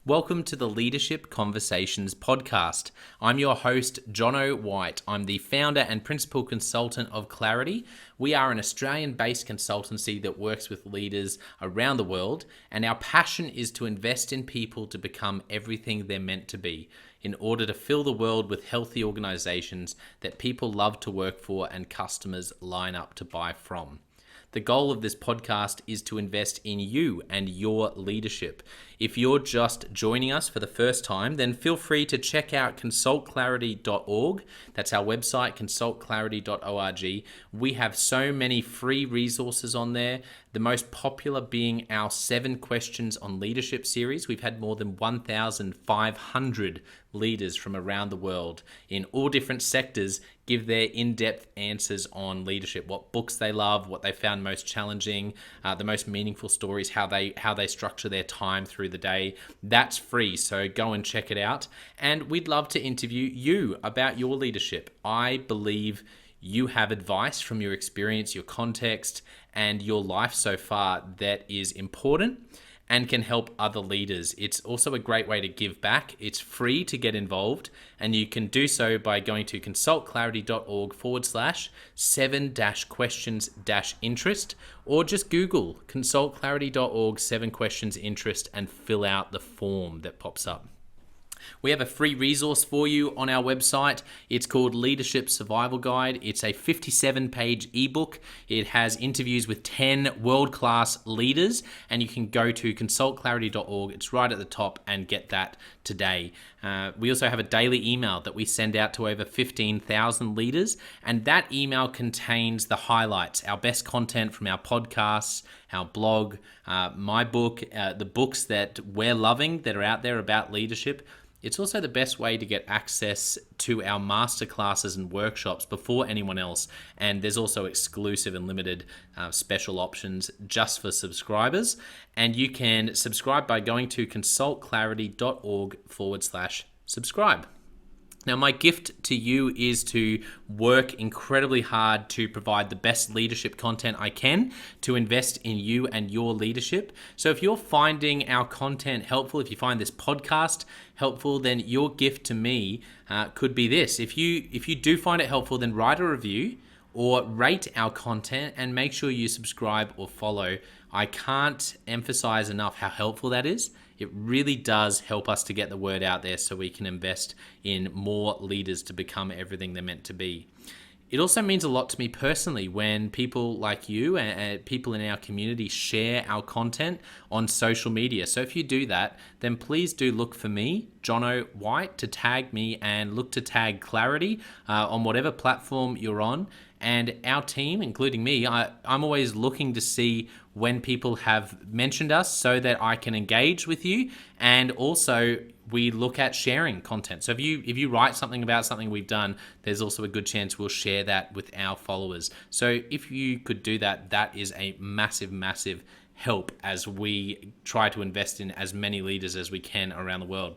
Welcome to the Leadership Conversations podcast. I'm your host, Jono White. I'm the founder and principal consultant of Clarity. We are an Australian-based consultancy that works with leaders around the world, and our passion is to invest in people to become everything they're meant to be in order to fill the world with healthy organizations that people love to work for and customers line up to buy from. The goal of this podcast is to invest in you and your leadership. If you're just joining us for the first time, then feel free to check out consultclarity.org. That's our website, consultclarity.org. We have so many free resources on there, the most popular being our 7 Questions on Leadership series. We've had more than 1,500 leaders from around the world in all different sectors give their in-depth answers on leadership, what books they love, what they found most challenging, the most meaningful stories, how they structure their time through the day. That's free, so go and check it out. And we'd love to interview you about your leadership. I believe you have advice from your experience, your context, and your life so far that is important and can help other leaders. It's also a great way to give back. It's free to get involved, and you can do so by going to consultclarity.org/7-questions-interest, or just Google consultclarity.org 7 questions interest and fill out the form that pops up. We have a free resource for you on our website. It's called Leadership Survival Guide. It's a 57-page ebook. It has interviews with 10 world-class leaders, and you can go to consultclarity.org. It's right at the top, and get that today. We also have a daily email that we send out to over 15,000 leaders, and that email contains the highlights, our best content from our podcasts, our blog, my book, the books that we're loving that are out there about leadership. It's also the best way to get access to our masterclasses and workshops before anyone else. And there's also exclusive and limited special options just for subscribers. And you can subscribe by going to consultclarity.org/subscribe. Now, my gift to you is to work incredibly hard to provide the best leadership content I can to invest in you and your leadership. So if you're finding our content helpful, if you find this podcast helpful, then your gift to me could be this. If you do find it helpful, then write a review or rate our content and make sure you subscribe or follow. I can't emphasize enough how helpful that is. It really does help us to get the word out there so we can invest in more leaders to become everything they're meant to be. It also means a lot to me personally when people like you and people in our community share our content on social media. So if you do that, then please do look for me, Jono White, to tag me, and look to tag Clarity on whatever platform you're on. And our team, including me, I'm always looking to see when people have mentioned us so that I can engage with you. And also we look at sharing content. So if you write something about something we've done, there's also a good chance we'll share that with our followers. So if you could do that, that is a massive, massive help as we try to invest in as many leaders as we can around the world.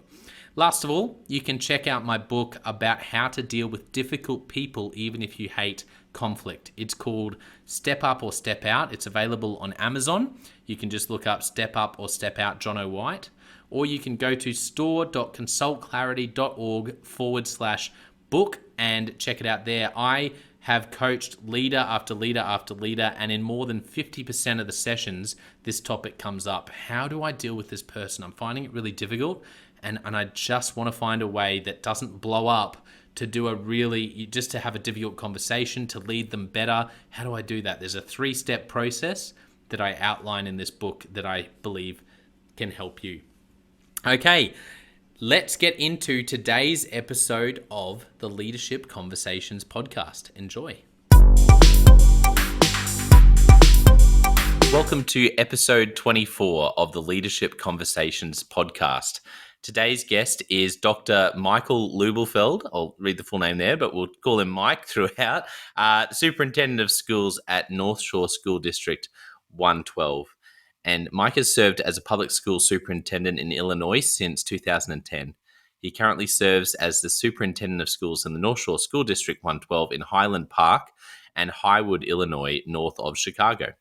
Last of all, you can check out my book about how to deal with difficult people even if you hate conflict. It's called Step Up or Step Out. It's available on Amazon. You can just look up Step Up or Step Out Jono White, or you can go to store.consultclarity.org/book and check it out there. I have coached leader after leader after leader, and in more than 50% of the sessions, this topic comes up. How do I deal with this person? I'm finding it really difficult, and I just want to find a way that doesn't blow up to just to have a difficult conversation, to lead them better. How do I do that? There's a 3-step process that I outline in this book that I believe can help you. Okay, let's get into today's episode of the Leadership Conversations podcast. Enjoy. Welcome to episode 24 of the Leadership Conversations podcast. Today's guest is Dr. Michael Lubelfeld. I'll read the full name there, but we'll call him Mike throughout. Superintendent of Schools at North Shore School District 112. And Mike has served as a public school superintendent in Illinois since 2010. He currently serves as the superintendent of schools in the North Shore School District 112 in Highland Park and Highwood, Illinois, north of Chicago.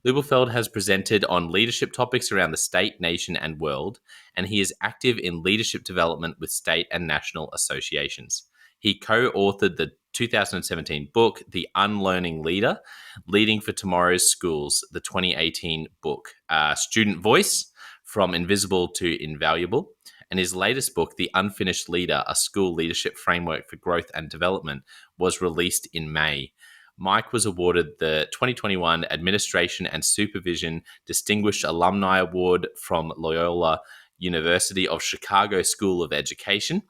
Lubelfeld has presented on leadership topics around the state, nation, and world, and he is active in leadership development with state and national associations. He co-authored the 2017 book, The Unlearning Leader, Leading for Tomorrow's Schools, the 2018 book, Student Voice, From Invisible to Invaluable, and his latest book, The Unfinished Leader, A School Leadership Framework for Growth and Development, was released in May. Mike was awarded the 2021 Administration and Supervision Distinguished Alumni Award from Loyola University of Chicago School of Education.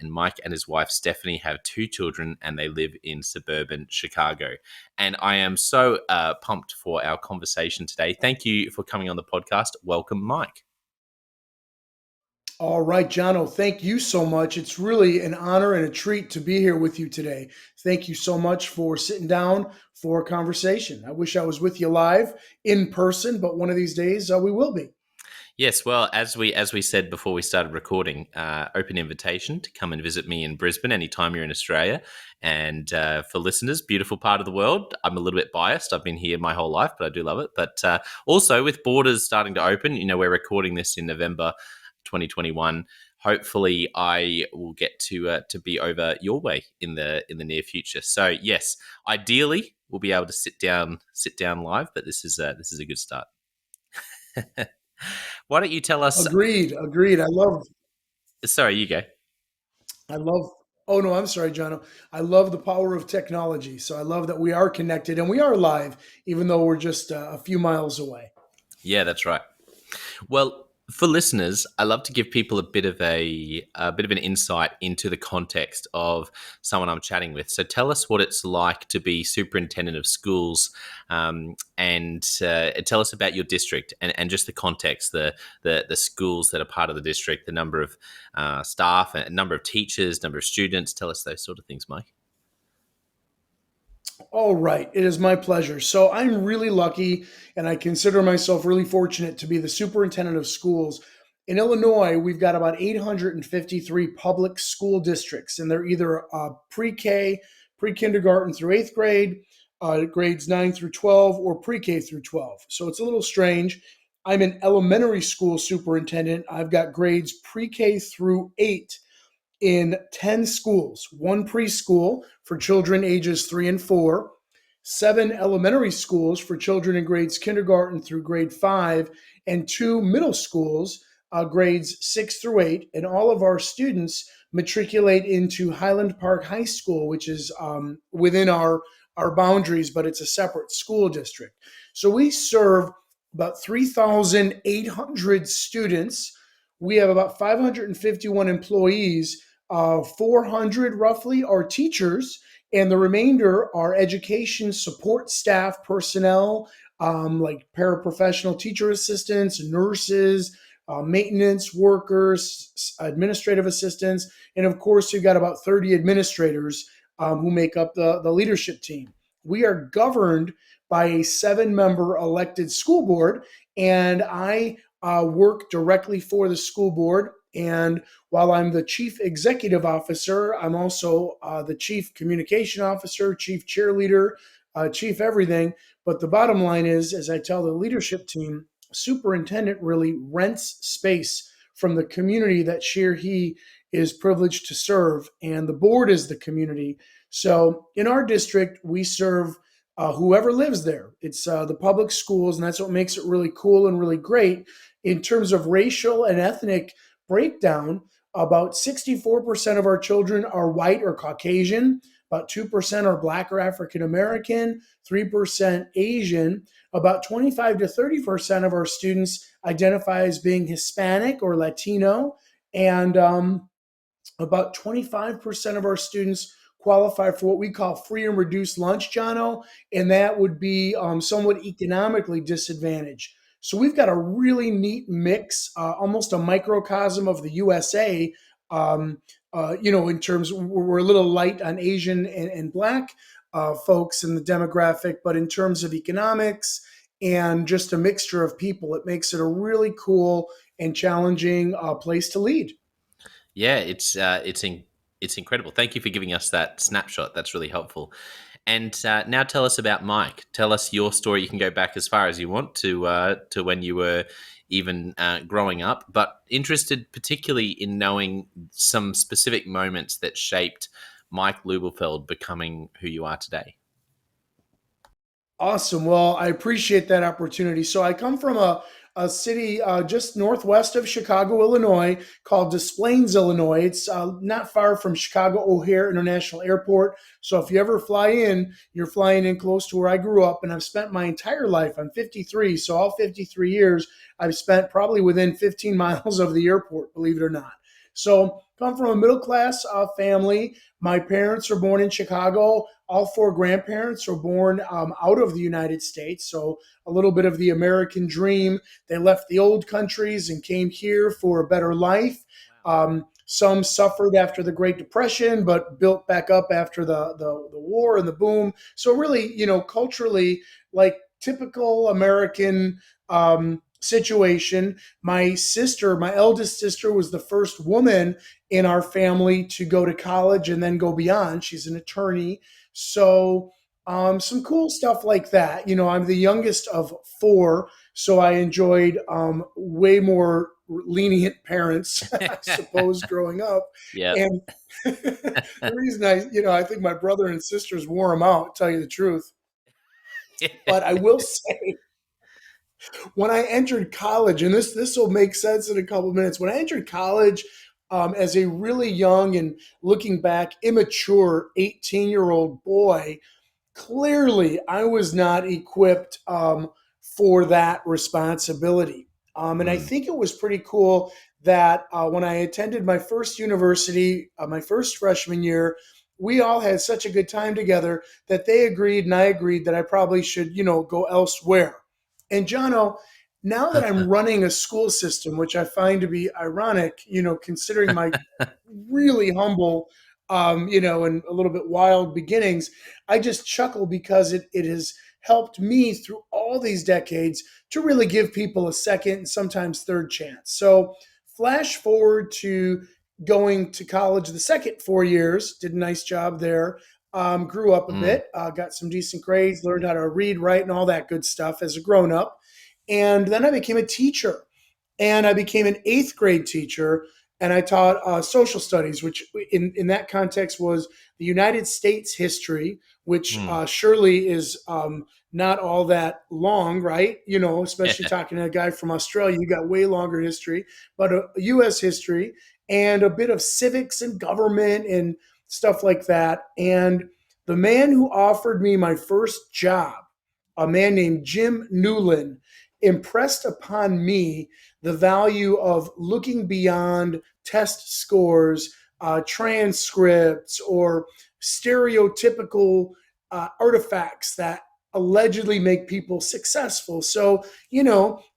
And Mike and his wife, Stephanie, have 2 children and they live in suburban Chicago. And I am so pumped for our conversation today. Thank you for coming on the podcast. Welcome, Mike. All right, Jono, thank you so much. It's really an honor and a treat to be here with you today. Thank you so much for sitting down for a conversation. I wish I was with you live in person, but one of these days we will be. Yes, well, as we said before we started recording, open invitation to come and visit me in Brisbane anytime you're in Australia. And for listeners, beautiful part of the world. I'm a little bit biased. I've been here my whole life, but I do love it. But also with borders starting to open, we're recording this in November 2021. Hopefully, I will get to be over your way in the near future. So yes, ideally we'll be able to sit down live, but this is a good start. Why don't you tell us? Agreed. Sorry, you go. Oh no, I'm sorry, Jono. I love the power of technology. So I love that we are connected and we are live, even though we're just a few miles away. Yeah, that's right. Well, for listeners, I love to give people a bit of an insight into the context of someone I'm chatting with. So tell us what it's like to be superintendent of schools, and tell us about your district and just the context, the schools that are part of the district, the number of staff, a number of teachers, number of students. Tell us those sort of things, Mike. All right. It is my pleasure. So I'm really lucky and I consider myself really fortunate to be the superintendent of schools. In Illinois, we've got about 853 public school districts, and they're either pre-K, pre-kindergarten through 8th grade, grades 9 through 12, or pre-K through 12. So it's a little strange. I'm an elementary school superintendent. I've got grades pre-K through 8 in 10 schools, 1 preschool for children ages 3 and 4, 7 elementary schools for children in grades kindergarten through grade 5, and 2 middle schools, grades 6 through 8. And all of our students matriculate into Highland Park High School, which is within our boundaries, but it's a separate school district. So we serve about 3,800 students. We have about 551 employees. 400 roughly are teachers, and the remainder are education support staff personnel, like paraprofessional teacher assistants, nurses, maintenance workers, administrative assistants, and of course, you've got about 30 administrators who make up the leadership team. We are governed by a 7-member elected school board, and I work directly for the school board. And while I'm the chief executive officer, I'm also the chief communication officer, chief cheerleader, chief everything. But the bottom line is, as I tell the leadership team, superintendent really rents space from the community that she or he is privileged to serve, and the board is the community. So in our district, we serve whoever lives there. It's the public schools, and that's what makes it really cool and really great. In terms of racial and ethnic breakdown, about 64% of our children are white or Caucasian, about 2% are Black or African American, 3% Asian, about 25 to 30% of our students identify as being Hispanic or Latino, and about 25% of our students qualify for what we call free and reduced lunch, Jono, and that would be somewhat economically disadvantaged. So we've got a really neat mix, almost a microcosm of the USA. In terms, we're a little light on Asian and Black folks in the demographic, but in terms of economics and just a mixture of people, it makes it a really cool and challenging place to lead. Yeah, it's incredible. Thank you for giving us that snapshot. That's really helpful. And now tell us about Mike. Tell us your story. You can go back as far as you want to when you were even growing up, but interested particularly in knowing some specific moments that shaped Mike Lubelfeld becoming who you are today. Awesome. Well, I appreciate that opportunity. So I come from a city just northwest of Chicago, Illinois, called Des Plaines, Illinois. It's not far from Chicago O'Hare International Airport. So if you ever fly in, you're flying in close to where I grew up. And I've spent my entire life, I'm 53, so all 53 years, I've spent probably within 15 miles of the airport, believe it or not. So come from a middle class family. My parents were born in Chicago. All four grandparents were born out of the United States. So a little bit of the American dream. They left the old countries and came here for a better life. Some suffered after the Great Depression, but built back up after the war and the boom. So really, culturally, like typical American situation. My sister, my eldest sister, was the first woman in our family to go to college and then go beyond. She's an attorney. So some cool stuff like that. I'm the youngest of four, so I enjoyed way more lenient parents, I suppose, growing up. Yeah. And the reason I think my brother and sisters wore them out, tell you the truth. But I will say, when I entered college, and this will make sense in a couple of minutes. When I entered college as a really young and looking back, immature 18-year-old boy, clearly I was not equipped for that responsibility. And I Mm. think it was pretty cool that when I attended my first university, my first freshman year, we all had such a good time together that they agreed and I agreed that I probably should, go elsewhere. And Jono, now that I'm running a school system, which I find to be ironic, considering my really humble, and a little bit wild beginnings, I just chuckle because it has helped me through all these decades to really give people a second and sometimes third chance. So, flash forward to going to college the second 4 years, did a nice job there. Grew up a Mm. bit, got some decent grades, learned how to read, write, and all that good stuff as a grown up. And then I became a teacher and I became an eighth grade teacher, and I taught social studies, which in that context was the United States history, which Mm. surely is not all that long, right? Especially talking to a guy from Australia, you got way longer history, but a U.S. history and a bit of civics and government and stuff like that. And the man who offered me my first job, a man named Jim Newland, impressed upon me the value of looking beyond test scores, transcripts, or stereotypical artifacts that allegedly make people successful. So,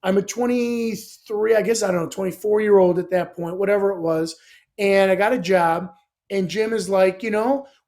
I'm a 23, I guess, I don't know, 24-year-old at that point, whatever it was. And I got a job. And Jim is like,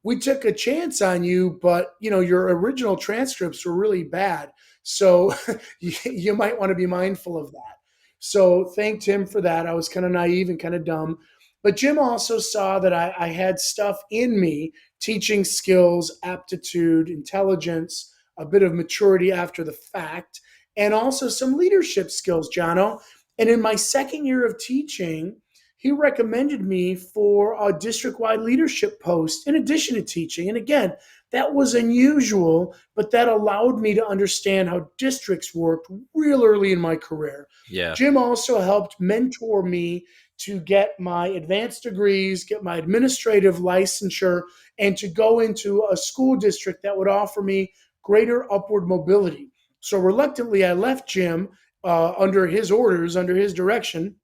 we took a chance on you, but, your original transcripts were really bad. So you might want to be mindful of that. So thanked him for that. I was kind of naive and kind of dumb. But Jim also saw that I had stuff in me, teaching skills, aptitude, intelligence, a bit of maturity after the fact, and also some leadership skills, Jono. And in my second year of teaching, he recommended me for a district-wide leadership post in addition to teaching. And again, that was unusual, but that allowed me to understand how districts worked real early in my career. Yeah. Jim also helped mentor me to get my advanced degrees, get my administrative licensure, and to go into a school district that would offer me greater upward mobility. So reluctantly, I left Jim under his orders, under his direction,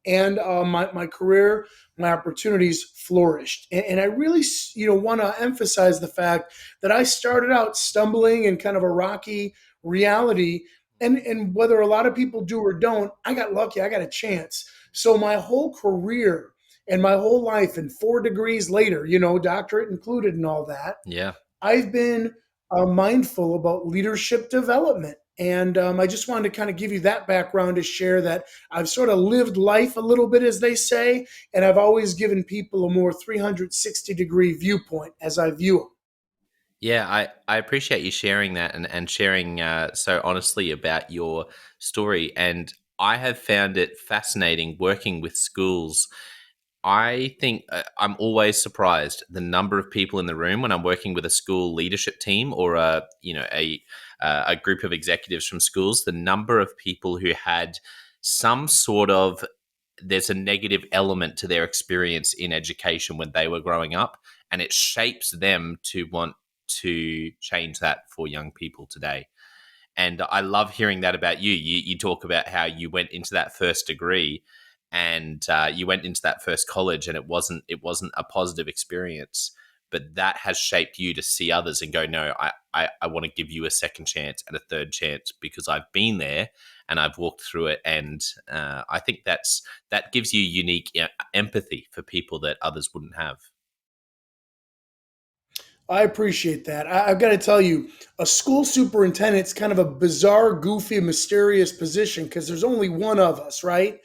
and my career, my opportunities flourished. And I really, want to emphasize the fact that I started out stumbling in kind of a rocky reality. And whether a lot of people do or don't, I got lucky. I got a chance. So my whole career and my whole life, and 4 degrees later, doctorate included and all that, Yeah. I've been mindful about leadership development. And I just wanted to kind of give you that background to share that I've sort of lived life a little bit, as they say, and I've always given people a more 360-degree viewpoint as I view them. Yeah, I appreciate you sharing that and sharing so honestly about your story. And I have found it fascinating working with schools. I think I'm always surprised the number of people in the room when I'm working with a school leadership team or a group of executives from schools. The number of people who had some sort of there's a negative element to their experience in education when they were growing up, and it shapes them to want to change that for young people today. And I love hearing that about you. You talk about how you went into that first degree, and you went into that first college, and it wasn't a positive experience. But that has shaped you to see others and go, no, I want to give you a second chance and a third chance because I've been there and I've walked through it. And I think that gives you unique empathy for people that others wouldn't have. I appreciate that. I've got to tell you, a school superintendent's kind of a bizarre, goofy, mysterious position because there's only one of us, right?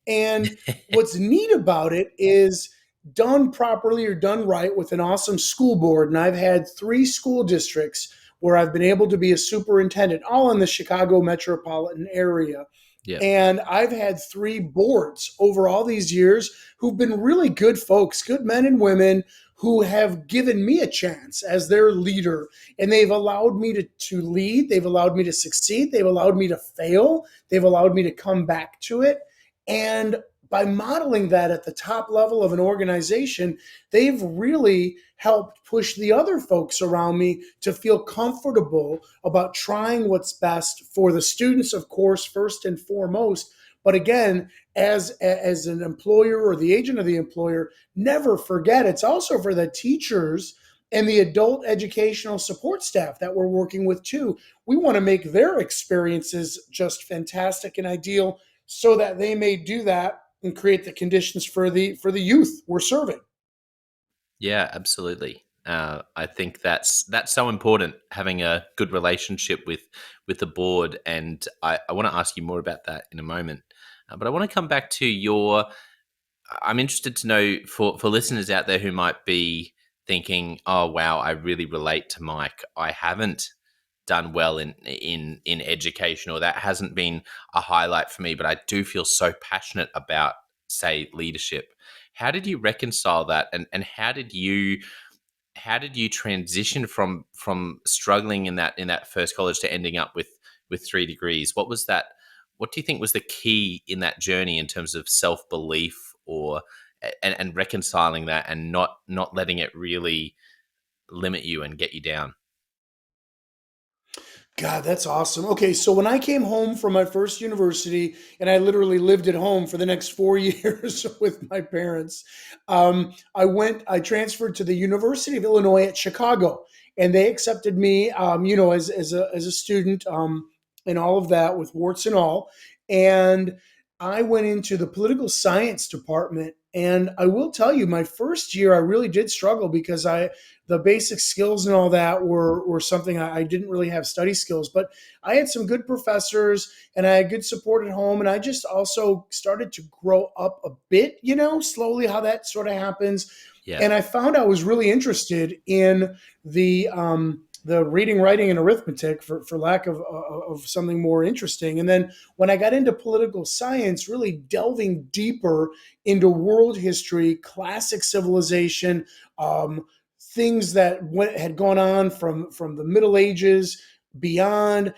And what's neat about it is done properly or done right with an awesome school board. And I've had three school districts where I've been able to be a superintendent, all in the Chicago metropolitan area. Yeah. And I've had three boards over all these years who've been really good folks, good men and women who have given me a chance as their leader. And they've allowed me to lead, they've allowed me to succeed, they've allowed me to fail, they've allowed me to come back to it. And by modeling that at the top level of an organization, they've really helped push the other folks around me to feel comfortable about trying what's best for the students, of course, first and foremost. But again, as an employer or the agent of the employer, never forget it's also for the teachers and the adult educational support staff that we're working with too. We want to make their experiences just fantastic and ideal so that they may do that and create the conditions for the youth we're serving. Yeah, absolutely. I think that's so important, having a good relationship with the board, and I want to ask you more about that in a moment. But I want to come back to your. I'm interested to know for listeners out there who might be thinking, "Oh, wow, I really relate to Mike. I haven't done well in education, or that hasn't been a highlight for me, but I do feel so passionate about, say, leadership." How did you reconcile that, and how did you transition from struggling in that first college to ending up with 3 degrees? What do you think was the key in that journey in terms of self-belief, or and reconciling that and not letting it really limit you and get you down? God, that's awesome. Okay, so when I came home from my first university, and I literally lived at home for the next 4 years with my parents, I transferred to the University of Illinois at Chicago, and they accepted me, as a student, and all of that with warts and all. And I went into the political science department. And I will tell you, my first year, I really did struggle because the basic skills and all that were something I didn't really have study skills, but I had some good professors and I had good support at home. And I just also started to grow up a bit, slowly how that sort of happens. Yeah. And I found I was really interested in the reading, writing, and arithmetic for lack of something more interesting. And then when I got into political science, really delving deeper into world history, classic civilization, things that had gone on from the Middle Ages beyond.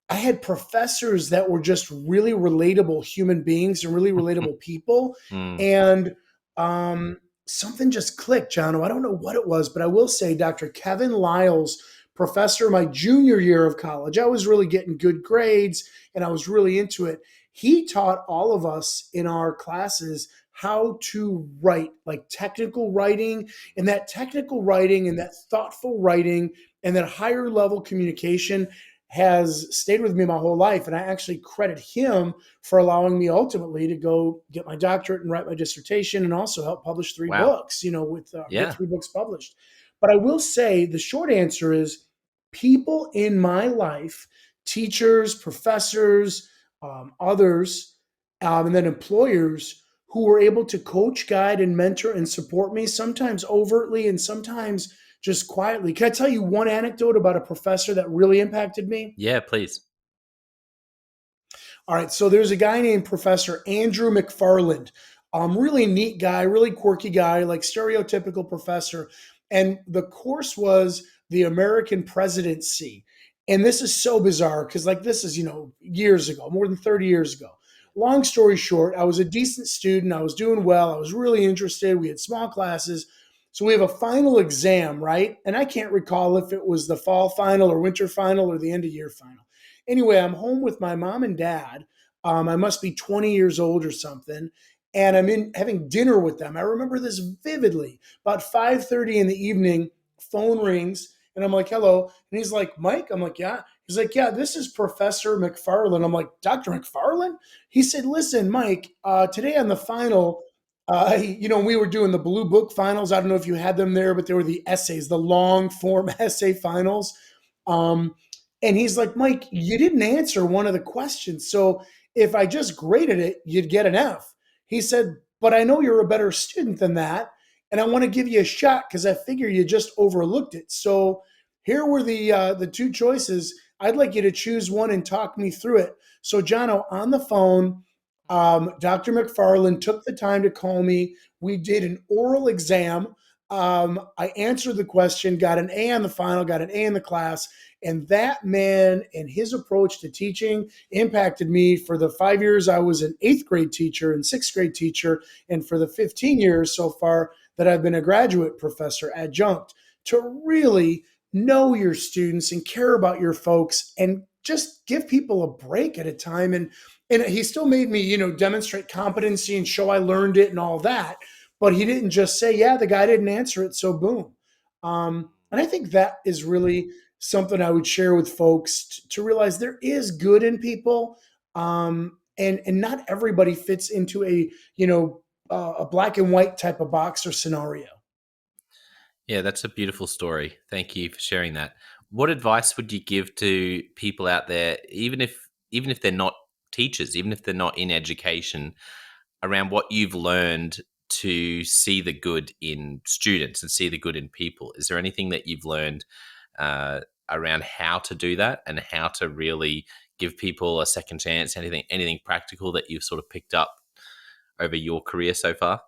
I had professors that were just really relatable human beings and really relatable people, Mm. and something just clicked, John. I don't know what it was, but I will say, Dr. Kevin Lyles, professor, my junior year of college, I was really getting good grades and I was really into it. He taught all of us in our classes how to write, like technical writing, and that technical writing and that thoughtful writing and that higher level communication has stayed with me my whole life. And I actually credit him for allowing me ultimately to go get my doctorate and write my dissertation and also help publish three Wow. books, with get Yeah. 3 books published. But I will say the short answer is people in my life, teachers, professors, others, and then employers who were able to coach, guide, and mentor and support me, sometimes overtly and sometimes just quietly. Can I tell you one anecdote about a professor that really impacted me? Yeah, please. All right, so there's a guy named Professor Andrew McFarland. Really neat guy, really quirky guy, like stereotypical professor. And the course was the American presidency. And this is so bizarre because, like, this is, years ago, more than 30 years ago. Long story short, I was a decent student. I was doing well. I was really interested. We had small classes. So we have a final exam, right? And I can't recall if it was the fall final or winter final or the end of year final. Anyway, I'm home with my mom and dad. I must be 20 years old or something. And I'm in having dinner with them. I remember this vividly. About 5:30 in the evening, phone rings, and I'm like, hello. And he's like, Mike? I'm like, yeah. He's like, yeah, this is Professor McFarland. I'm like, Dr. McFarland? He said, listen, Mike, today on the final, we were doing the blue book finals. I don't know if you had them there, but they were the essays, the long form essay finals. Um, and he's like, Mike, you didn't answer one of the questions. So if I just graded it, you'd get an F. He said, but I know you're a better student than that. And I want to give you a shot because I figure you just overlooked it. So here were the two choices. I'd like you to choose one and talk me through it. So, Jono, on the phone, Dr. McFarland took the time to call me. We did an oral exam. I answered the question, got an A on the final, got an A in the class. And that man and his approach to teaching impacted me for the 5 years I was an eighth grade teacher and sixth grade teacher, and for the 15 years so far that I've been a graduate professor adjunct, to really know your students and care about your folks and just give people a break at a time. And he still made me, demonstrate competency and show I learned it and all that. But he didn't just say, yeah, the guy didn't answer it, so boom. And I think that is really something I would share with folks to realize there is good in people, and not everybody fits into a black and white type of box or scenario. Yeah, that's a beautiful story. Thank you for sharing that. What advice would you give to people out there, even if they're not teachers, even if they're not in education, around what you've learned to see the good in students and see the good in people? Is there anything that you've learned around how to do that and how to really give people a second chance? Anything practical that you've sort of picked up over your career so far?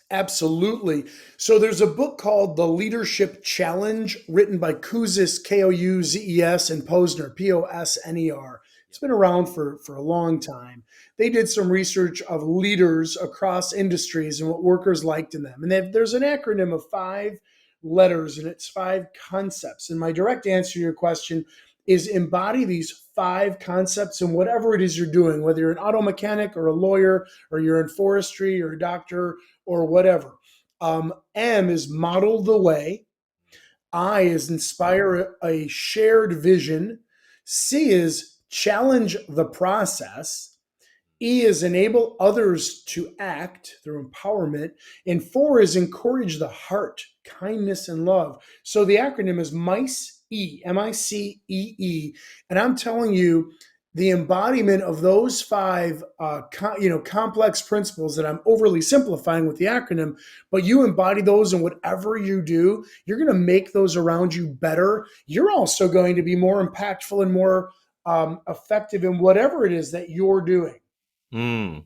Absolutely. So there's a book called The Leadership Challenge, written by Kouzes, Kouzes, and Posner, Posner. It's Yep. been around for a long time. They did some research of leaders across industries and what workers liked in them. And there's an acronym of 5 letters, and it's 5 concepts. And my direct answer to your question is embody these 5 concepts in whatever it is you're doing, whether you're an auto mechanic or a lawyer or you're in forestry or a doctor or whatever. M is model the way. I is inspire a shared vision. C is challenge the process. E is enable others to act through empowerment. And 4 is encourage the heart, kindness, and love. So the acronym is MICE, MICEE. And I'm telling you, the embodiment of those 5 complex principles that I'm overly simplifying with the acronym, but you embody those in whatever you do, you're going to make those around you better. You're also going to be more impactful and more effective in whatever it is that you're doing. Mm.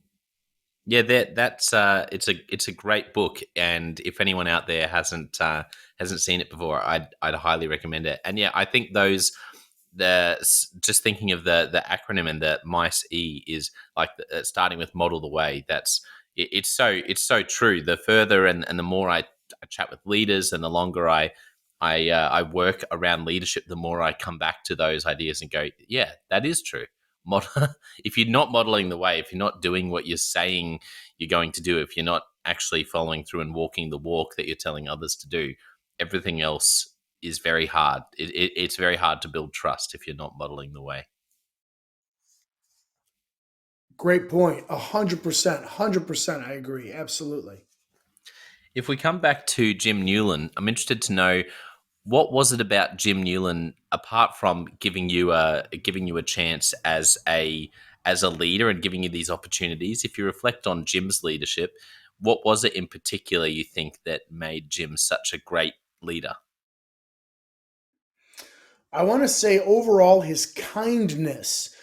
Yeah, that's it's a great book, and if anyone out there hasn't seen it before, I'd highly recommend it. And yeah, I think just thinking of the acronym and the MICE is like starting with model the way. It's so true. The further and the more I chat with leaders, and the longer I work around leadership, the more I come back to those ideas and go, yeah, that is true. If you're not modeling the way, if you're not doing what you're saying you're going to do, if you're not actually following through and walking the walk that you're telling others to do, everything else is very hard. It's very hard to build trust if you're not modeling the way. Great point. 100%. 100%. I agree. Absolutely. If we come back to Jim Newland, I'm interested to know, what was it about Jim Newland, apart from giving you a chance as a leader and giving you these opportunities? If you reflect on Jim's leadership, What was it in particular you think that made Jim such a great leader? I want to say overall his kindness.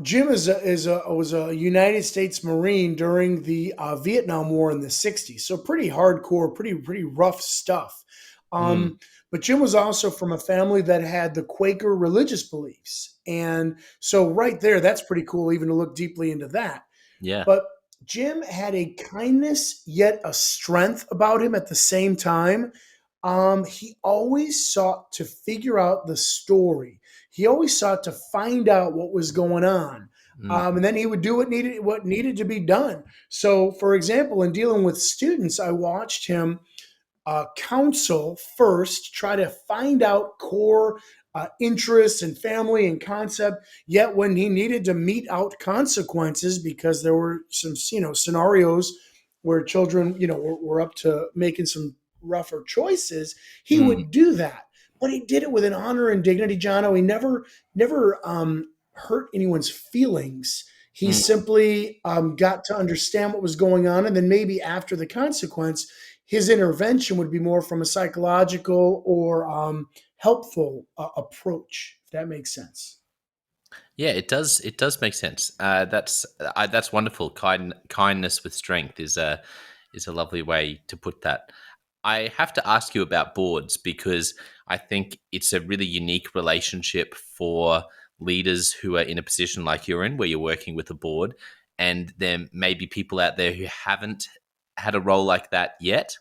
Jim was a United States Marine during the Vietnam War in the '60s, so pretty hardcore, pretty rough stuff. Mm, Um, but Jim was also from a family that had the Quaker religious beliefs, and so right there, that's pretty cool, even to look deeply into that. yeah. But Jim had a kindness yet a strength about him at the same time. He always sought to figure out the story. He always sought to find out what was going on. Mm, And then he would do what needed to be done. So, for example, in dealing with students, I watched him counsel first, try to find out core interests and family and concept. Yet when he needed to mete out consequences because there were some scenarios where children were up to making some rougher choices, he mm, would do that. But he did it with an honor and dignity, Jono. He never hurt anyone's feelings. He mm. simply got to understand what was going on, and then maybe after the consequence, his intervention would be more from a psychological or helpful approach, if that makes sense. Yeah, it does. It does make sense. That's wonderful. Kindness with strength is a lovely way to put that. I have to ask you about boards because I think it's a really unique relationship for leaders who are in a position like you're in, where you're working with a board, and there may be people out there who haven't had a role like that yet.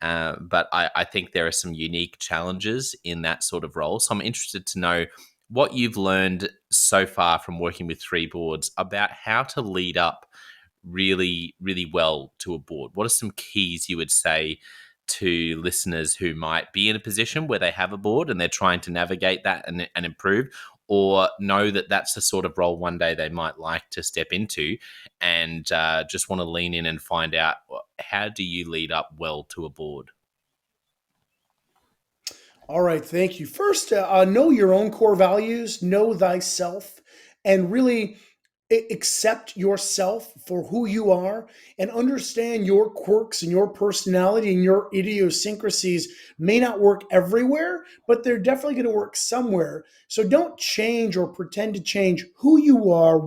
But I think there are some unique challenges in that sort of role. So I'm interested to know what you've learned so far from working with three boards about how to lead up really, really well to a board. What are some keys you would say to listeners who might be in a position where they have a board and they're trying to navigate that and improve, or know that that's the sort of role one day they might like to step into and just want to lean in and find out how do you lead up well to a board? All right, thank you. First, know your own core values, know thyself, and really accept yourself for who you are and understand your quirks and your personality and your idiosyncrasies may not work everywhere, but they're definitely going to work somewhere. So don't change or pretend to change who you are,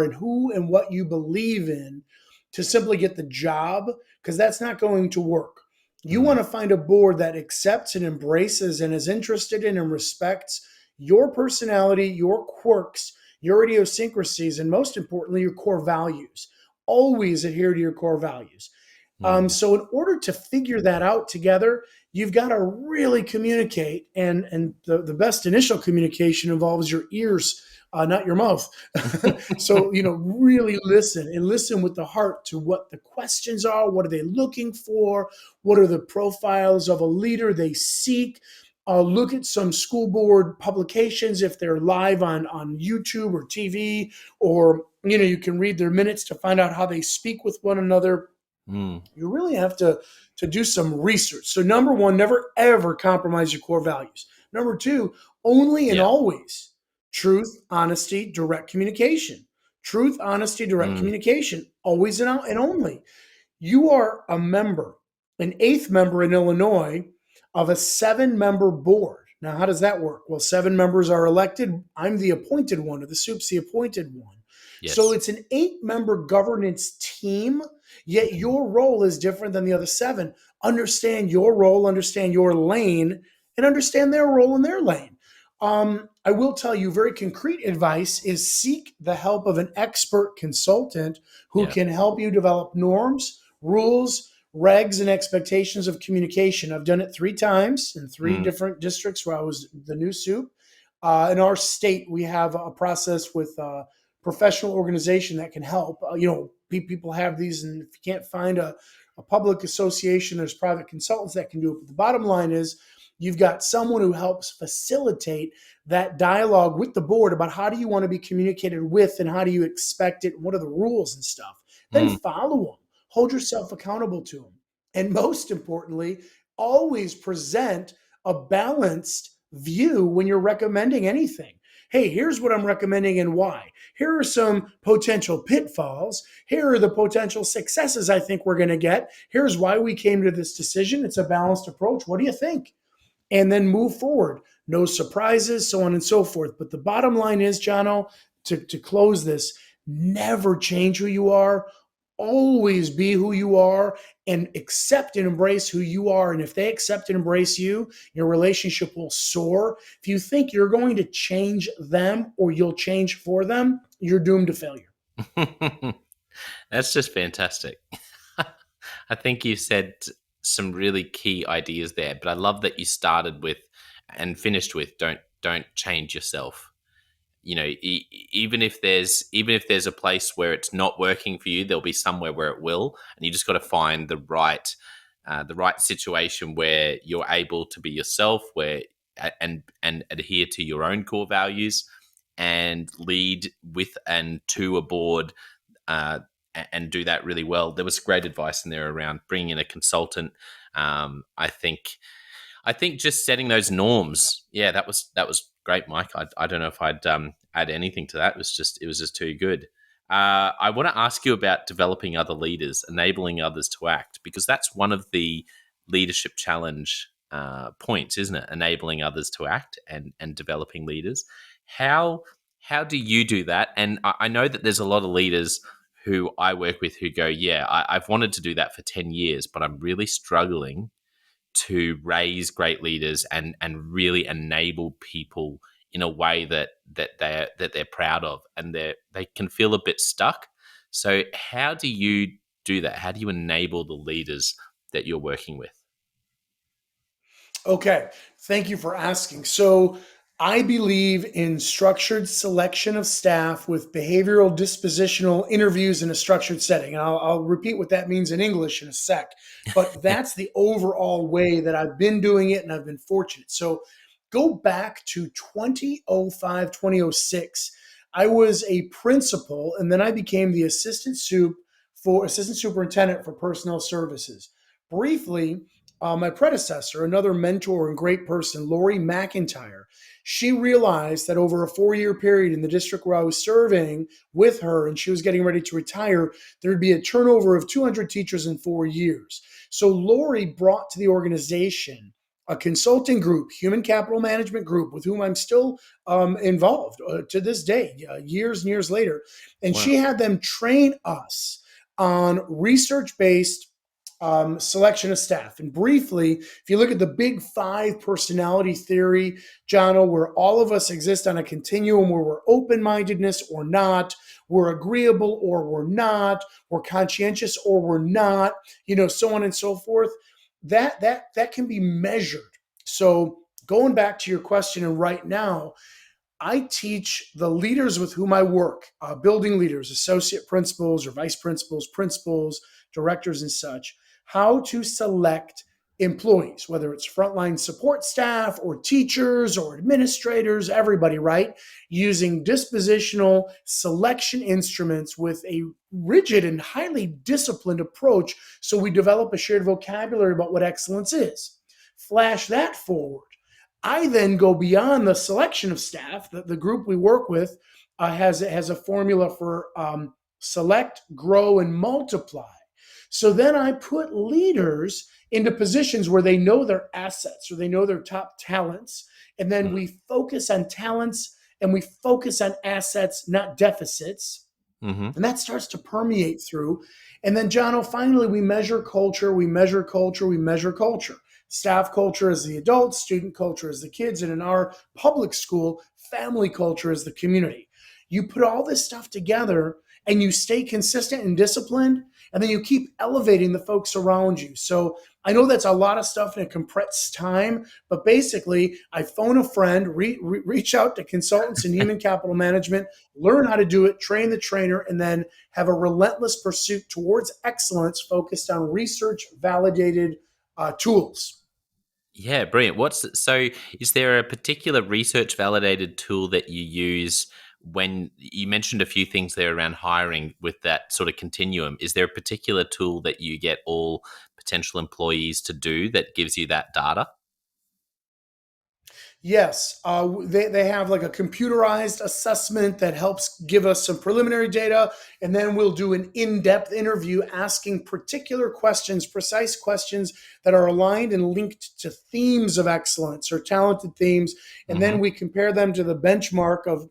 and who and what you believe in to simply get the job, because that's not going to work. You Mm, want to find a board that accepts and embraces and is interested in and respects your personality, your quirks, your idiosyncrasies, and most importantly, your core values. Always adhere to your core values. mm, So, in order to figure that out together, you've got to really communicate, and the best initial communication involves your ears, not your mouth. So, really listen and listen with the heart to what the questions are. What are they looking for? What are the profiles of a leader they seek? Look at some school board publications if they're live on YouTube or TV, or you can read their minutes to find out how they speak with one another. mm. You really have to do some research. So number one, never ever compromise your core values. Number two, only and Yeah. always truth, honesty, direct communication. Truth, honesty, direct Mm, communication. Always and only. You are a member, an eighth member in Illinois of a 7-member board. Now, how does that work? Well, 7 members are elected. I'm the appointed one, or the soup's the appointed one. So yes. it's an 8-member governance team, yet your role is different than the other 7. Understand your role, understand your lane, and understand their role in their lane. I will tell you very concrete advice is seek the help of an expert consultant who Yeah. can help you develop norms, rules, regs, and expectations of communication. I've done it 3 times in three Mm, different districts where I was the new soup. In our state, we have a process with professional organization that can help. People have these, and if you can't find a public association, there's private consultants that can do it. But the bottom line is, you've got someone who helps facilitate that dialogue with the board about how do you want to be communicated with, and how do you expect it, and what are the rules and stuff. Then mm, follow them, hold yourself accountable to them, and most importantly, always present a balanced view when you're recommending anything. Hey, here's what I'm recommending and why. Here are some potential pitfalls. Here are the potential successes I think we're going to get. Here's why we came to this decision. It's a balanced approach. What do you think? And then move forward. No surprises, so on and so forth. But the bottom line is, Jono, to close this, never change who you are. Always be who you are and accept and embrace who you are. And if they accept and embrace you, your relationship will soar. If you think you're going to change them or you'll change for them, you're doomed to failure. That's just fantastic. I think you said some really key ideas there, but I love that you started with and finished with don't change yourself. Even if there's a place where it's not working for you, there'll be somewhere where it will, and you just got to find the right situation where you're able to be yourself, where and adhere to your own core values, and lead with and to a board, and do that really well. There was great advice in there around bringing in a consultant. I think just setting those norms. Yeah, that was great, Mike. I don't know if I'd add anything to that. It was just too good. I want to ask you about developing other leaders, enabling others to act, because that's one of the leadership challenge points, isn't it? Enabling others to act and developing leaders. How do you do that? And I know that there's a lot of leaders who I work with who go, yeah, I've wanted to do that for 10 years, but I'm really struggling to raise great leaders and really enable people in a way that they're proud of, and they can feel a bit stuck. So how do you do that? How do you enable the leaders that you're working with? Okay, thank you for asking. So, I believe in structured selection of staff with behavioral dispositional interviews in a structured setting. And I'll repeat what that means in English in a sec. But that's the overall way that I've been doing it, and I've been fortunate. So, go back to 2005, 2006. I was a principal, and then I became the assistant superintendent for personnel services. Briefly, my predecessor, another mentor and great person, Lori McIntyre, she realized that over a 4 year period in the district where I was serving with her and she was getting ready to retire, there would be a turnover of 200 teachers in 4 years. So Lori brought to the organization a consulting group, human capital management group, with whom I'm still involved to this day, years and years later. And she Wow. had them train us on research based selection of staff. And briefly, if you look at the big five personality theory, Jono, where all of us exist on a continuum where we're open mindedness or not, we're agreeable or we're not, we're conscientious or we're not, so on and so forth. That can be measured. So going back to your question, and right now, I teach the leaders with whom I work, building leaders, associate principals or vice principals, principals, directors, and such, how to select employees, whether it's frontline support staff or teachers or administrators, everybody, right? Using dispositional selection instruments with a rigid and highly disciplined approach so we develop a shared vocabulary about what excellence is. Flash that forward. I then go beyond the selection of staff. The group we work with has a formula for select, grow, and multiply. So then I put leaders into positions where they know their assets or they know their top talents. And then we focus on talents and we focus on assets, not deficits. Mm-hmm. And that starts to permeate through. And then, Jono, finally, we measure culture, we measure culture, we measure culture. Staff culture is the adults, student culture is the kids, and in our public school, family culture is the community. You put all this stuff together and you stay consistent and disciplined, and then you keep elevating the folks around you. So I know that's a lot of stuff in a compressed time, but basically, I phone a friend, reach out to consultants in human capital management, learn how to do it, train the trainer, and then have a relentless pursuit towards excellence focused on research validated tools. Yeah, brilliant. So is there a particular research validated tool that you use when you mentioned a few things there around hiring with that sort of continuum? Is there a particular tool that you get all potential employees to do that gives you that data? Yes, they have like a computerized assessment that helps give us some preliminary data, and then we'll do an in-depth interview asking particular questions, precise questions that are aligned and linked to themes of excellence or talented themes, and Hmm. then we compare them to the benchmark of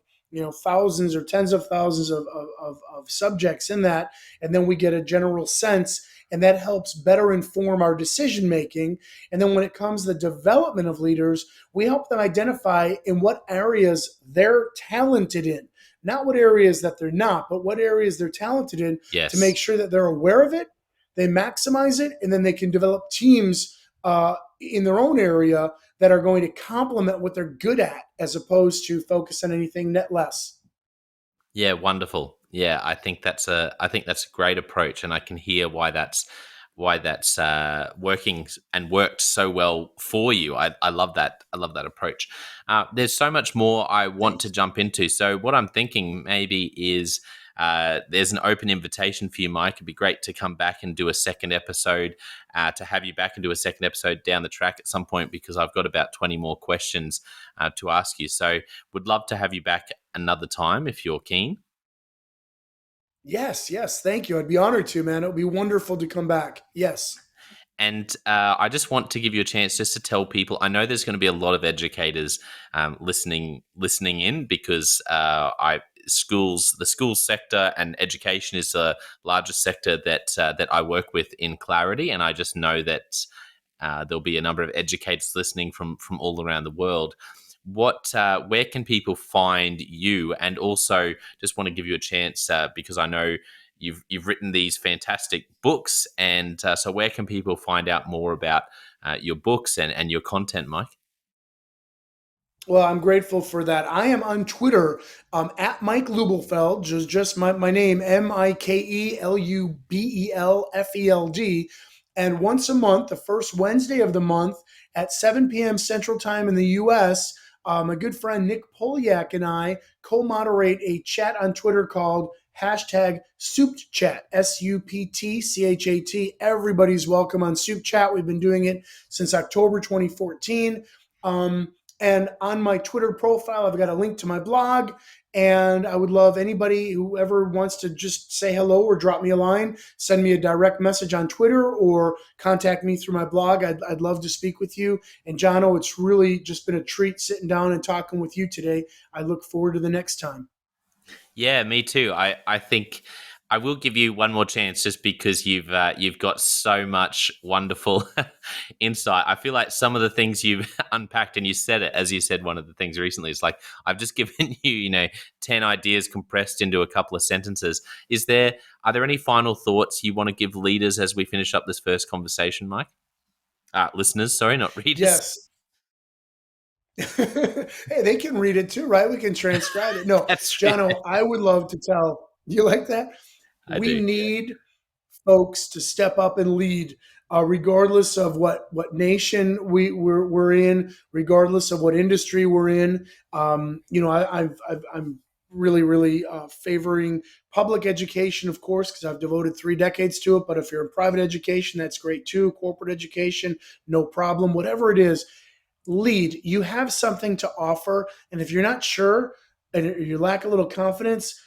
thousands or tens of thousands of subjects in that, and then we get a general sense, and that helps better inform our decision making. And then when it comes to the development of leaders, we help them identify in what areas they're talented in, not what areas that they're not, but what areas they're talented in, to make Yes. sure that they're aware of it, they maximize it, and then they can develop teams in their own area that are going to complement what they're good at as opposed to focus on anything net less. Yeah, wonderful. Yeah, I think that's a great approach, and I can hear why that's working and worked so well for you. I love that. I love that approach. There's so much more I want to Thanks. jump into. So what I'm thinking maybe is there's an open invitation for you, Mike. It'd be great to come back and do a second episode, to have you back and do a second episode down the track at some point, because I've got about 20 more questions to ask you. So would love to have you back another time if you're keen. Yes, yes, thank you. I'd be honored to, man. It would be wonderful to come back. Yes. And I just want to give you a chance just to tell people. I know there's going to be a lot of educators listening in, because the schools sector and education is the largest sector that I work with in Clarity, and I just know that there'll be a number of educators listening from all around the world. Where can people find you? And also, just want to give you a chance, because I know you've written these fantastic books, and so where can people find out more about your books and your content, Mike? Well, I'm grateful for that. I am on Twitter at Mike Lubelfeld, just my name, Mikelubelfeld. And once a month, the first Wednesday of the month at 7 p.m. Central Time in the US, my good friend Nick Polyak and I co moderate a chat on Twitter called hashtag Soup Chat, SUPTCHAT. Everybody's welcome on Soup Chat. We've been doing it since October 2014. Um, and on my Twitter profile, I've got a link to my blog. And I would love anybody who ever wants to just say hello or drop me a line, send me a direct message on Twitter or contact me through my blog. I'd love to speak with you. And Jono, it's really just been a treat sitting down and talking with you today. I look forward to the next time. Yeah, me too. I think I will give you one more chance, just because you've got so much wonderful insight. I feel like some of the things you've unpacked, and you said it, as you said, one of the things recently is like, I've just given you, 10 ideas compressed into a couple of sentences. Are there any final thoughts you want to give leaders as we finish up this first conversation, Mike? Listeners, sorry, not readers. Yes. Hey, they can read it too, right? We can transcribe it. No, That's true. Jono, I would love to tell you like that. I We do. need folks to step up and lead, regardless of what nation we're in, regardless of what industry we're in. I'm really favoring public education, of course, because I've devoted 3 decades to it. But if you're in private education, that's great too. Corporate education, no problem. Whatever it is, lead. You have something to offer, and if you're not sure and you lack a little confidence,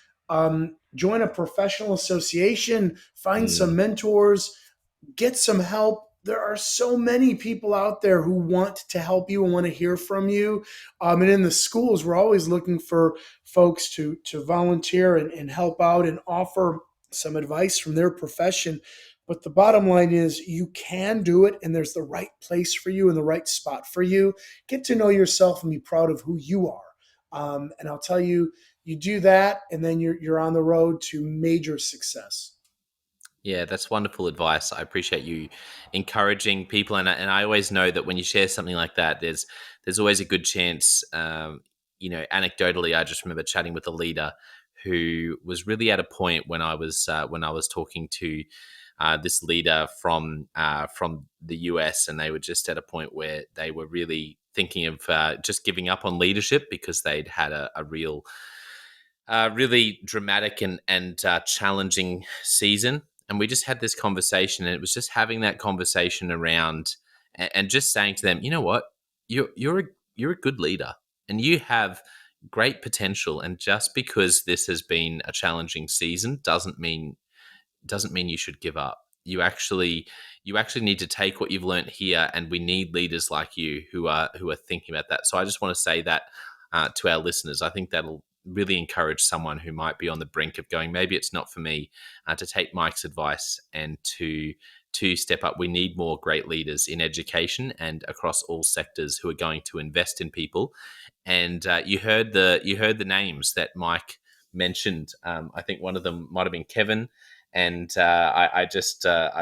join a professional association, find some Mm, mentors, get some help. There are so many people out there who want to help you and want to hear from you. And in the schools, we're always looking for folks to volunteer and help out and offer some advice from their profession. But the bottom line is you can do it, and there's the right place for you and the right spot for you. Get to know yourself and be proud of who you are. And I'll tell you, you do that, and then you're on the road to major success. yeah, that's wonderful advice. I appreciate you encouraging people, and I always know that when you share something like that, there's always a good chance. Anecdotally, I just remember chatting with a leader who was really at a point when I was talking to this leader from the US, and they were just at a point where they were really thinking of just giving up on leadership, because they'd had a real really dramatic and challenging season. And we just had this conversation, and it was just having that conversation around, and just saying to them, you know what, you're you're a, you're a good leader and you have great potential. And just because this has been a challenging season doesn't mean you should give up. You actually need to take what you've learned here, and we need leaders like you who are thinking about that. So I just want to say that to our listeners. I think that'll really encourage someone who might be on the brink of going, maybe it's not for me, to take Mike's advice and to step up. We need more great leaders in education and across all sectors who are going to invest in people. And you heard the names that Mike mentioned. I think one of them might have been Kevin, and I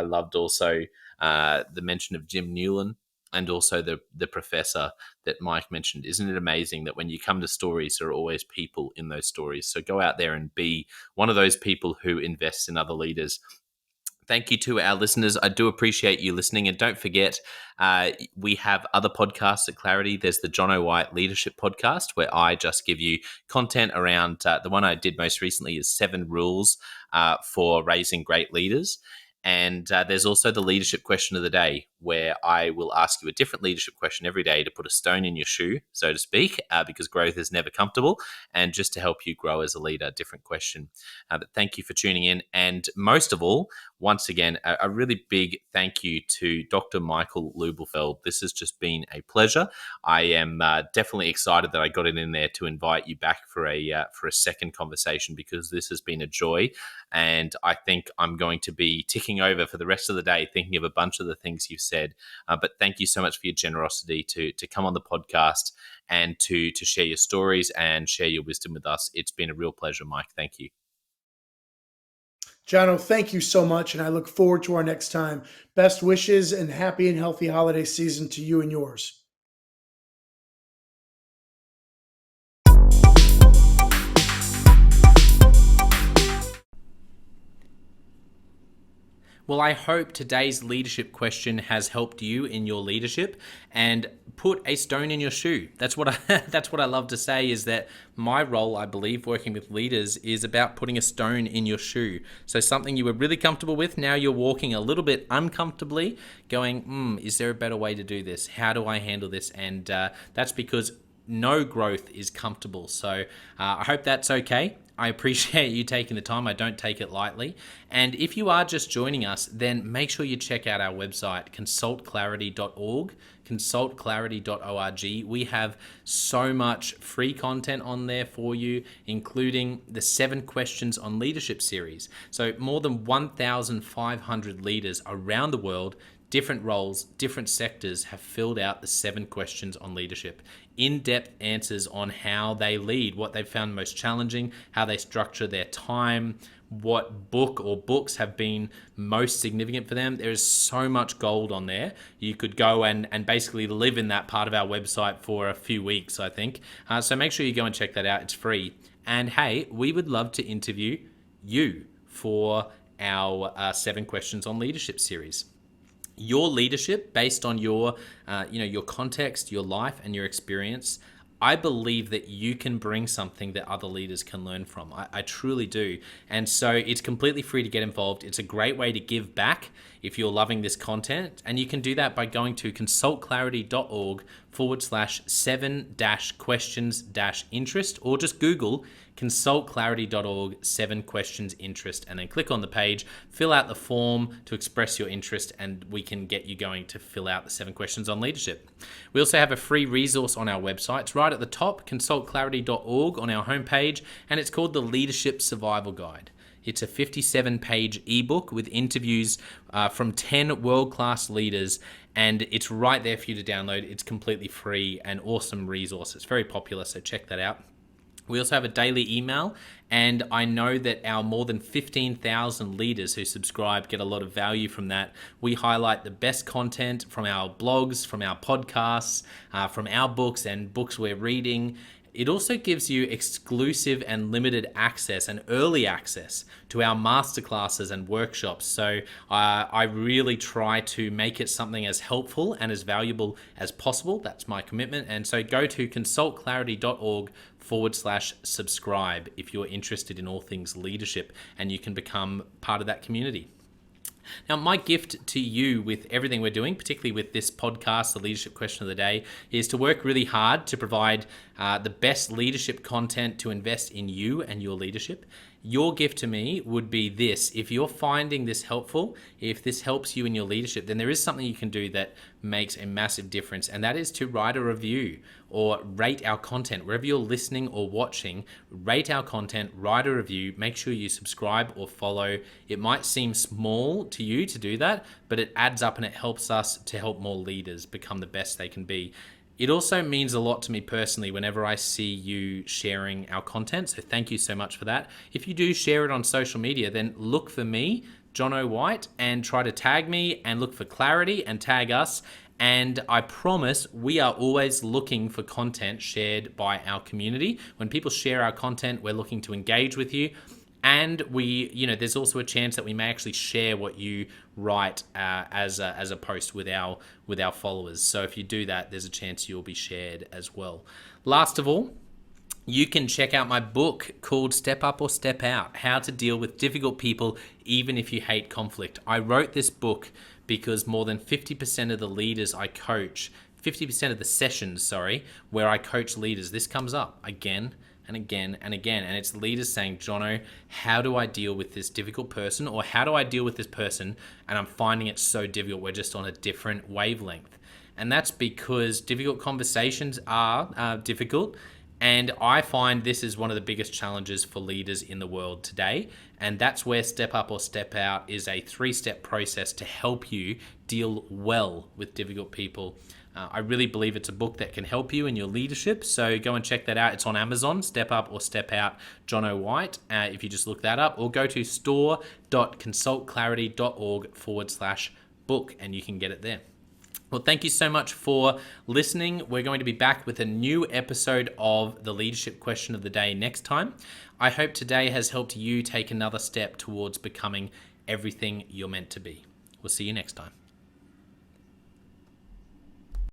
loved also the mention of Jim Newland, and also the professor that Mike mentioned. Isn't it amazing that when you come to stories, there are always people in those stories? So go out there and be one of those people who invests in other leaders. Thank you to our listeners. I do appreciate you listening. And don't forget, we have other podcasts at Clarity. There's the John O'White Leadership Podcast, where I just give you content around the one I did most recently is 7 rules for raising great leaders. And there's also the leadership question of the day, where I will ask you a different leadership question every day to put a stone in your shoe, so to speak, because growth is never comfortable, and just to help you grow as a leader, different question. But thank you for tuning in. And most of all, once again, a really big thank you to Dr. Michael Lubelfeld. This has just been a pleasure. I am definitely excited that I got it in there to invite you back for a second conversation, because this has been a joy. And I think I'm going to be ticking over for the rest of the day thinking of a bunch of the things you've said. But thank you so much for your generosity to come on the podcast and to share your stories and share your wisdom with us. It's been a real pleasure, Mike. Thank you. Jono, thank you so much, and I look forward to our next time. Best wishes and happy and healthy holiday season to you and yours. Well, I hope today's leadership question has helped you in your leadership, and put a stone in your shoe. That's what I love to say, is that my role, I believe, working with leaders is about putting a stone in your shoe. So something you were really comfortable with, now you're walking a little bit uncomfortably, going, is there a better way to do this? How do I handle this? And that's because no growth is comfortable. So I hope that's okay. I appreciate you taking the time. I don't take it lightly. And if you are just joining us, then make sure you check out our website, consultclarity.org, consultclarity.org. We have so much free content on there for you, including the 7 questions on leadership series. So more than 1,500 leaders around the world, different roles, different sectors, have filled out the 7 questions on leadership. In-depth answers on how they lead, what they've found most challenging, how they structure their time, what book or books have been most significant for them. There is so much gold on there. You could go and basically live in that part of our website for a few weeks, I think. So make sure you go and check that out. It's free. And hey, we would love to interview you for our 7 questions on leadership series. Your leadership, based on your context, your life, and your experience, I believe that you can bring something that other leaders can learn from. I truly do. And so it's completely free to get involved. It's a great way to give back if you're loving this content. And you can do that by going to consultclarity.org/7-questions-interest, or just Google consultclarity.org 7 questions interest, and then click on the page, fill out the form to express your interest, and we can get you going to fill out the 7 questions on leadership. We also have a free resource on our website. It's right at the top, consultclarity.org, on our homepage, and it's called the Leadership Survival Guide. It's a 57-page ebook with interviews from 10 world-class leaders, and it's right there for you to download. It's completely free, and awesome resource. It's very popular, so check that out. We also have a daily email, and I know that our more than 15,000 leaders who subscribe get a lot of value from that. We highlight the best content from our blogs, from our podcasts, from our books and books we're reading. It also gives you exclusive and limited access and early access to our masterclasses and workshops. So I really try to make it something as helpful and as valuable as possible. That's my commitment. And so go to consultclarity.org/subscribe if you're interested in all things leadership, and you can become part of that community. Now, my gift to you with everything we're doing, particularly with this podcast, the leadership question of the day, is to work really hard to provide the best leadership content to invest in you and your leadership. Your gift to me would be this. If you're finding this helpful, if this helps you in your leadership, then there is something you can do that makes a massive difference, and that is to write a review or rate our content. Wherever you're listening or watching, rate our content, write a review, make sure you subscribe or follow. It might seem small to you to do that, but it adds up and it helps us to help more leaders become the best they can be. It also means a lot to me personally whenever I see you sharing our content, so thank you so much for that. If you do share it on social media, then look for me, John O. White, and try to tag me and look for Clarity and tag us. And I promise we are always looking for content shared by our community. When people share our content, we're looking to engage with you. And there's also a chance that we may actually share what you write as a post with our followers. So if you do that, there's a chance you'll be shared as well. Last of all, you can check out my book called Step Up or Step Out: How to Deal with Difficult People Even If You Hate Conflict. I wrote this book because more than 50% of the leaders I coach, 50% of the sessions, where I coach leaders, this comes up again and again and again. And it's leaders saying, Jono, how do I deal with this difficult person? Or how do I deal with this person? And I'm finding it so difficult. We're just on a different wavelength. And that's because difficult conversations are difficult. And I find this is one of the biggest challenges for leaders in the world today. And that's where Step Up or Step Out is a 3-step process to help you deal well with difficult people. I really believe it's a book that can help you in your leadership. So go and check that out. It's on Amazon, Step Up or Step Out, John O. White, if you just look that up, or go to store.consultclarity.org/book and you can get it there. Well, thank you so much for listening. We're going to be back with a new episode of the leadership question of the day next time. I hope today has helped you take another step towards becoming everything you're meant to be. We'll see you next time.